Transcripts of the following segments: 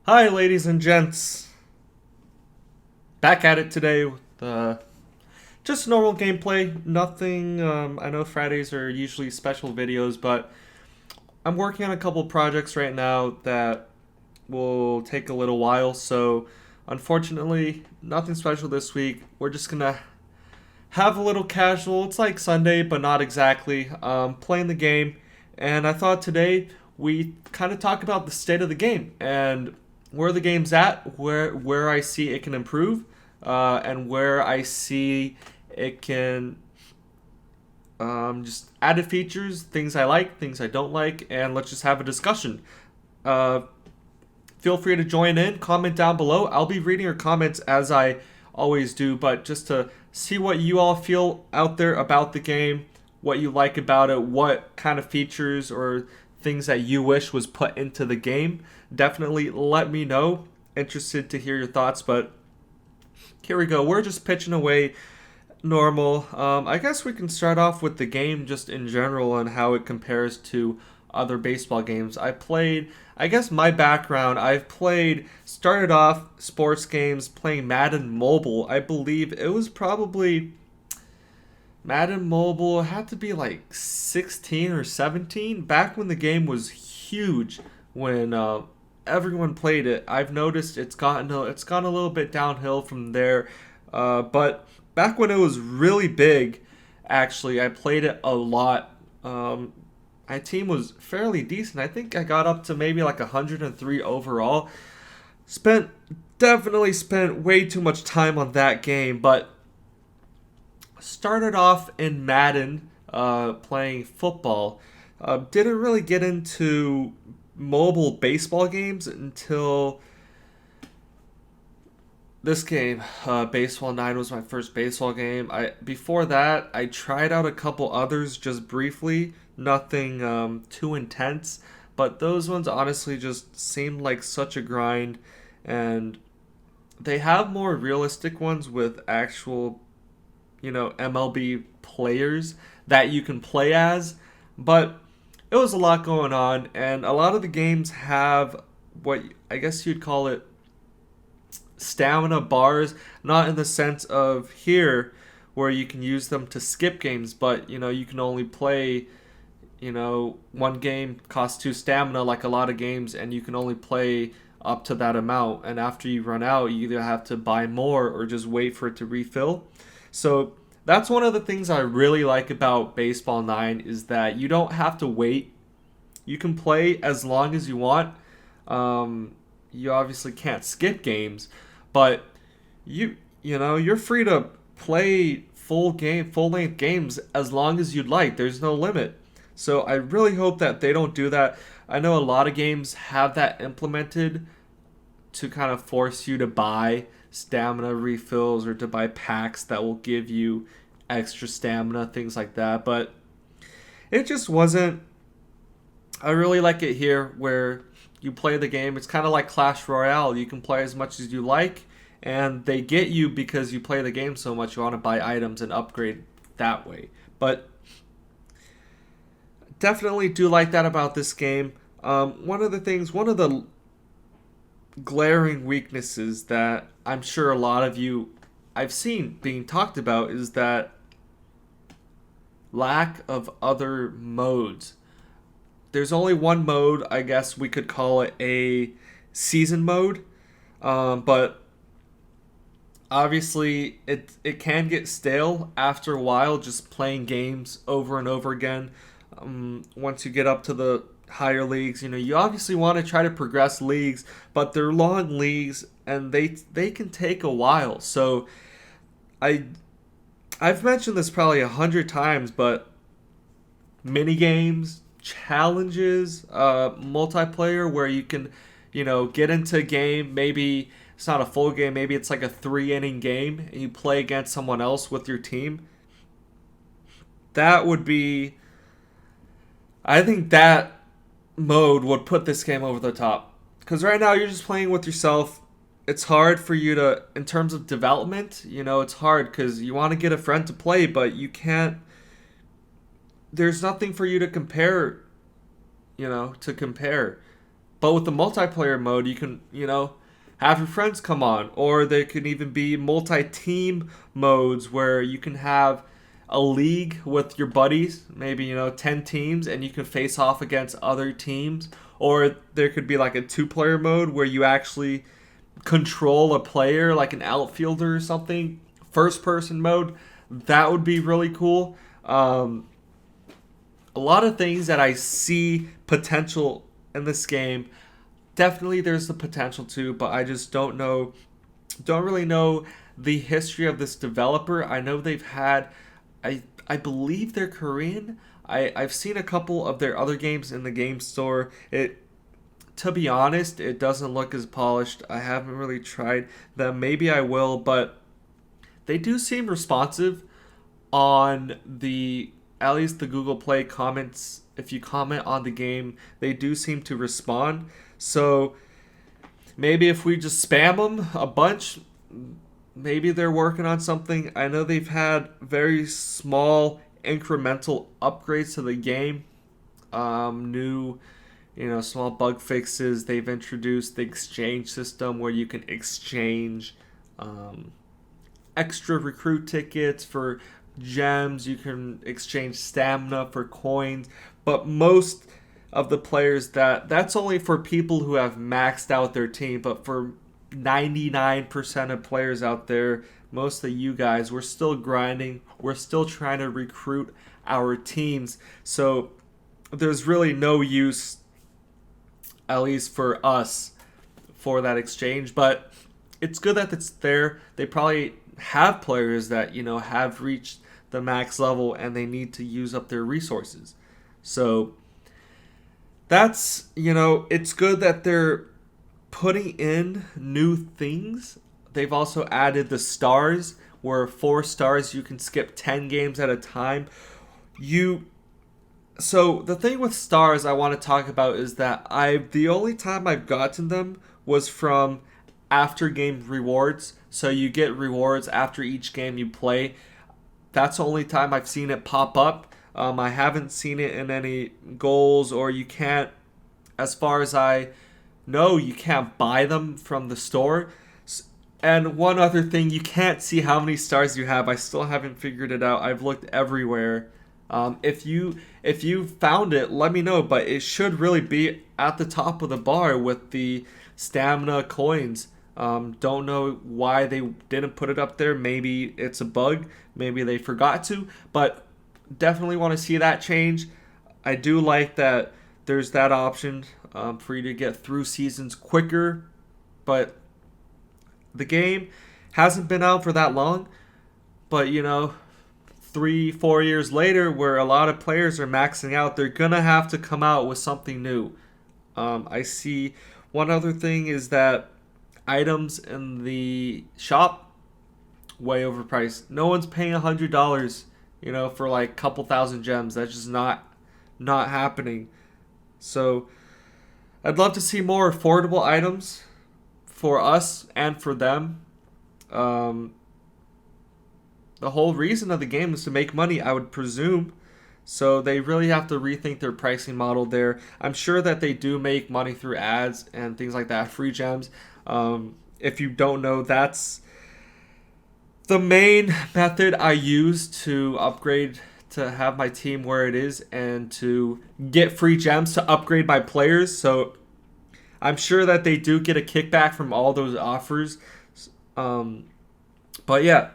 Hi, ladies and gents. Back at it today with just normal gameplay. Nothing. I know Fridays are usually special videos, but I'm working on a couple projects right now that will take a little while. So, unfortunately, nothing special this week. We're just gonna have a little casual. It's like Sunday, but not exactly. Playing the game, and I thought today we kind of talk about the state of the game and where the game's at, where I see it can improve, and where I see it can just added features, things I like, things I don't like, and let's just have a discussion. Uh, Feel free to join in, comment down below. I'll be reading your comments as I always do, but just to see what you all feel out there about the game, what you like about it, what kind of features or things that you wish was put into the game. Definitely let me know. Interested to hear your thoughts, but here we go. We're just pitching away normal. I guess we can start off with the game just in general and how it compares to other baseball games. I guess my background, started off sports games playing Madden Mobile. I believe it was probably Madden Mobile, had to be like 16 or 17, back when the game was huge, when everyone played it. I've noticed it's gone a little bit downhill from there, but back when it was really big, actually, I played it a lot. My team was fairly decent. I think I got up to maybe like 103 overall. Spent Definitely spent way too much time on that game, but started off in Madden, playing football. Didn't really get into mobile baseball games until this game. Baseball 9 was my first baseball game. I Before that, I tried out a couple others just briefly. Nothing too intense, but those ones honestly just seemed like such a grind, and they have more realistic ones with actual MLB players that you can play as, but it was a lot going on, and a lot of the games have what I guess you'd call it stamina bars, not in the sense of here where you can use them to skip games, but you can only play, one game costs two stamina like a lot of games, and you can only play up to that amount, and after you run out you either have to buy more or just wait for it to refill. So that's one of the things I really like about Baseball 9 is that you don't have to wait. You can play as long as you want. You obviously can't skip games, but you're free to play full length games as long as you'd like. There's no limit. So I really hope that they don't do that. I know a lot of games have that implemented to kind of force you to buy stamina refills or to buy packs that will give you extra stamina, things like that. But it just wasn't. I really like it here where you play the game. It's kind of like Clash Royale. You can play as much as you like, and they get you because you play the game so much. You want to buy items and upgrade that way. But definitely do like that about this game. One of the glaring weaknesses that I'm sure a lot of you I've seen being talked about is that lack of other modes. There's only one mode, I guess we could call it a season mode, but obviously it can get stale after a while just playing games over and over again. Once you get up to the higher leagues, you obviously want to try to progress leagues, but they're long leagues and they can take a while. So I I've mentioned this probably 100 times, but mini games, challenges, multiplayer where you can, get into a game. Maybe it's not a full game. Maybe it's like a 3 inning game, and you play against someone else with your team. That would be. I think that mode would put this game over the top. Because right now you're just playing with yourself. It's hard for you to, in terms of development, it's hard because you want to get a friend to play, but you can't. There's nothing for you to compare, to compare. But with the multiplayer mode, you can, have your friends come on, or there can even be multi-team modes where you can have a league with your buddies, maybe 10 teams, and you can face off against other teams. Or there could be like a two-player mode where you actually control a player, like an outfielder or something. First-person mode, that would be really cool. A lot of things that I see potential in this game. Definitely there's the potential to, but I just don't really know the history of this developer. I know they've had, I believe they're Korean. I've seen a couple of their other games in the game store. To be honest, it doesn't look as polished. I haven't really tried them. Maybe I will, but they do seem responsive on the at least the Google Play comments. If you comment on the game, they do seem to respond. So maybe if we just spam them a bunch, maybe they're working on something. I know they've had very small incremental upgrades to the game. New, small bug fixes. They've introduced the exchange system where you can exchange extra recruit tickets for gems. You can exchange stamina for coins. But most of the players, that's only for people who have maxed out their team. But for 99% of players out there, most of you guys, we're still grinding. We're still trying to recruit our teams. So there's really no use, at least for us, for that exchange. But it's good that it's there. They probably have players that, have reached the max level and they need to use up their resources. So that's, it's good that they're putting in new things. They've also added the stars, where 4 stars you can skip 10 games at a time. So the thing with stars I want to talk about is that the only time I've gotten them was from after game rewards. So you get rewards after each game you play. That's the only time I've seen it pop up. I haven't seen it in any goals, or you can't, as far as I know, you can't buy them from the store. And one other thing, you can't see how many stars you have. I still haven't figured it out. I've looked everywhere. If you found it, let me know. But it should really be at the top of the bar with the stamina coins. Don't know why they didn't put it up there. Maybe it's a bug. Maybe they forgot to. But definitely want to see that change. I do like that there's that option for you to get through seasons quicker. But the game hasn't been out for that long. But 3-4 years later, where a lot of players are maxing out, they're gonna have to come out with something new. I see one other thing is that items in the shop way overpriced. No one's paying $100, for like a couple thousand gems. That's just not happening. So I'd love to see more affordable items for us and for them. The whole reason of the game is to make money, I would presume. So they really have to rethink their pricing model there. I'm sure that they do make money through ads and things like that, free gems. If you don't know, that's the main method I use to upgrade, to have my team where it is, and to get free gems to upgrade my players. So I'm sure that they do get a kickback from all those offers. But yeah,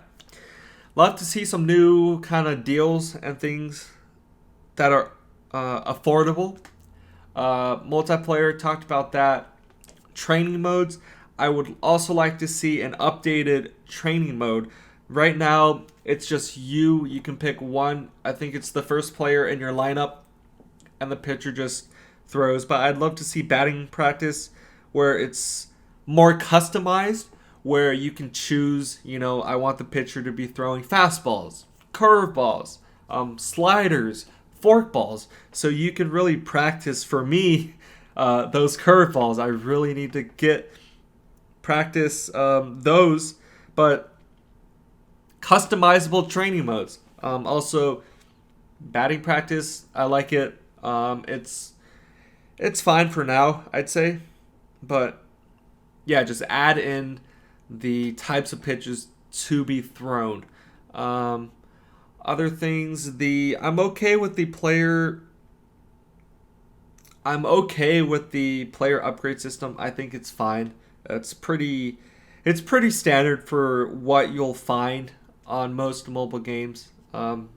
love to see some new kind of deals and things that are affordable. Multiplayer, talked about that. Training modes, I would also like to see an updated training mode. Right now, it's just you. You can pick one. I think it's the first player in your lineup, and the pitcher just throws. But I'd love to see batting practice where it's more customized, where you can choose, I want the pitcher to be throwing fastballs, curveballs, sliders, forkballs. So you can really practice, for me, those curveballs. I really need to get practice those, but customizable training modes. Also, batting practice, I like it. It's fine for now, I'd say. But yeah, just add in the types of pitches to be thrown. Um, Other things, the I'm okay with the player upgrade system. I think it's fine. It's pretty standard for what you'll find on most mobile games. Earn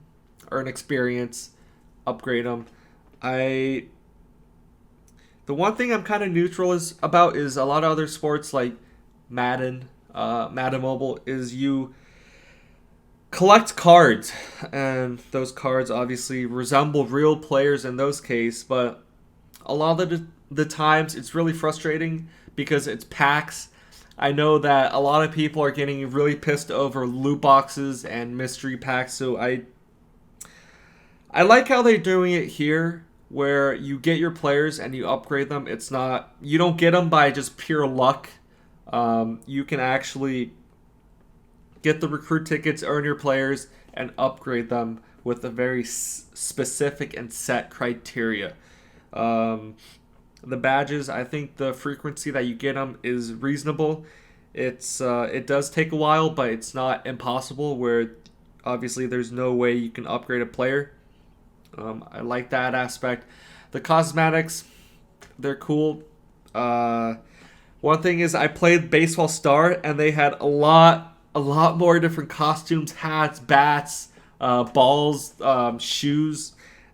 experience, upgrade them. I The one thing I'm kind of neutral is about is a lot of other sports like Madden, Madden Mobile is you collect cards, and those cards obviously resemble real players in those cases, but a lot of the times it's really frustrating because it's packs. I know that a lot of people are getting really pissed over loot boxes and mystery packs, so I like how they're doing it here where you get your players and you upgrade them. It's not you don't get them by just pure luck. You can actually get the recruit tickets, earn your players, and upgrade them with a very specific and set criteria. Um, the badges, I think the frequency that you get them is reasonable. It does take a while, but it's not impossible. Where obviously there's no way you can upgrade a player. I like that aspect. The cosmetics, they're cool. Uh, One thing is I played Baseball Star and they had a lot more different costumes, hats, bats, balls, shoes,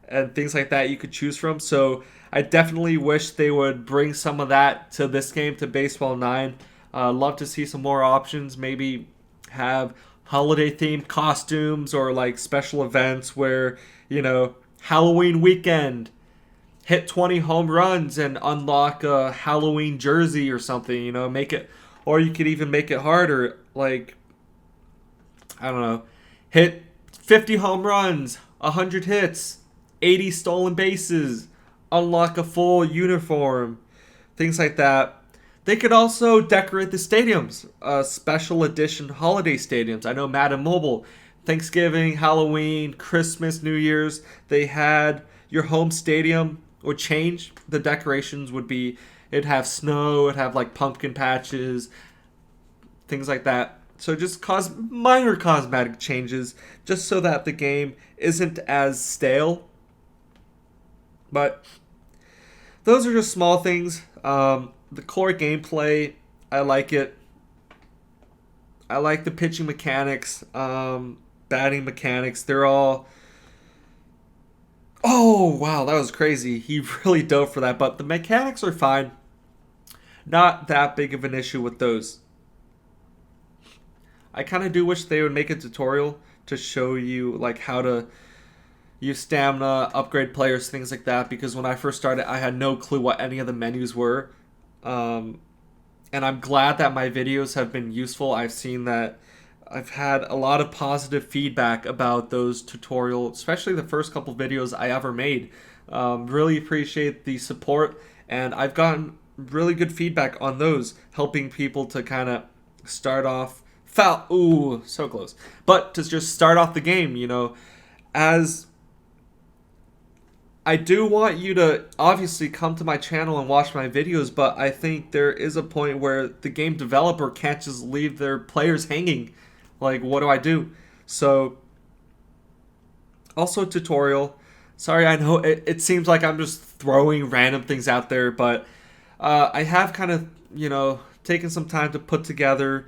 and things like that you could choose from. So I definitely wish they would bring some of that to this game, to Baseball 9. Love to see some more options. Maybe have holiday themed costumes or like special events where, Halloween weekend, hit 20 home runs and unlock a Halloween jersey or something, make it, or you could even make it harder, like, I don't know, hit 50 home runs, 100 hits, 80 stolen bases, unlock a full uniform, things like that. They could also decorate the stadiums, special edition holiday stadiums. I know Madden Mobile, Thanksgiving, Halloween, Christmas, New Year's, they had your home stadium would change. The decorations would be, it'd have snow, it'd have like pumpkin patches, things like that. So just minor cosmetic changes, just so that the game isn't as stale. But those are just small things. The core gameplay, I like it. I like the pitching mechanics, batting mechanics. They're all. Oh wow, that was crazy. He really dove for that, but the mechanics are fine. Not that big of an issue with those. I kind of do wish they would make a tutorial to show you like how to use stamina, upgrade players, things like that. Because when I first started, I had no clue what any of the menus were. Um, and I'm glad that my videos have been useful. I've seen that I've had a lot of positive feedback about those tutorials, especially the first couple videos I ever made. Really appreciate the support, and I've gotten really good feedback on those, helping people to kind of start off foul. Ooh, so close. But to just start off the game, as I do want you to obviously come to my channel and watch my videos, but I think there is a point where the game developer can't just leave their players hanging. Like, what do I do? So, also tutorial. Sorry, I know it seems like I'm just throwing random things out there, but I have kind of, taken some time to put together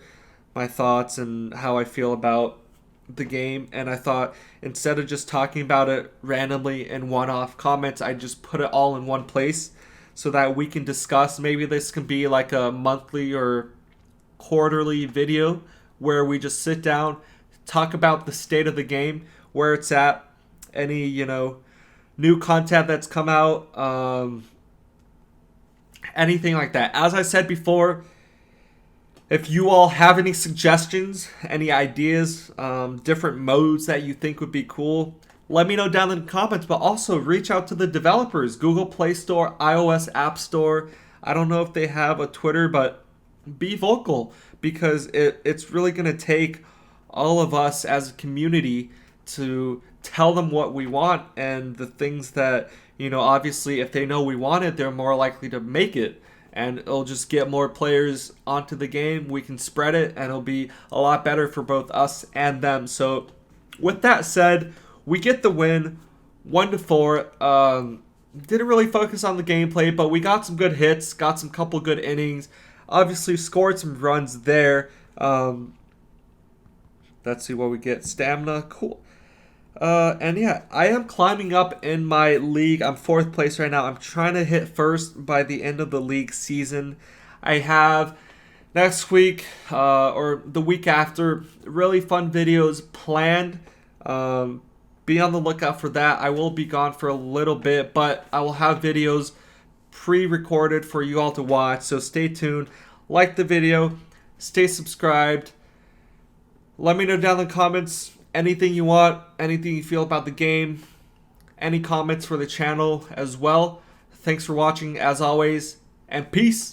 my thoughts and how I feel about the game, and I thought instead of just talking about it randomly in one-off comments, I just put it all in one place so that we can discuss. Maybe this can be like a monthly or quarterly video where we just sit down, talk about the state of the game, where it's at, any new content that's come out, anything like that. As I said before, if you all have any suggestions, any ideas, different modes that you think would be cool, let me know down in the comments. But also reach out to the developers, Google Play Store, iOS App Store. I don't know if they have a Twitter, but be vocal, because it's really going to take all of us as a community to tell them what we want and the things that Obviously, if they know we want it, they're more likely to make it. And it'll just get more players onto the game. We can spread it, and it'll be a lot better for both us and them. So, with that said, we get the win, 1-4. Didn't really focus on the gameplay, but we got some good hits, got some couple good innings. Obviously, scored some runs there. Let's see what we get. Stamina, cool. And yeah, I am climbing up in my league. I'm fourth place right now. I'm trying to hit first by the end of the league season. I have next week or the week after really fun videos planned. Be on the lookout for that. I will be gone for a little bit, but I will have videos pre-recorded for you all to watch. So stay tuned. Like the video. Stay subscribed. Let me know down in the comments anything you want, anything you feel about the game, any comments for the channel as well. Thanks for watching as always, and peace.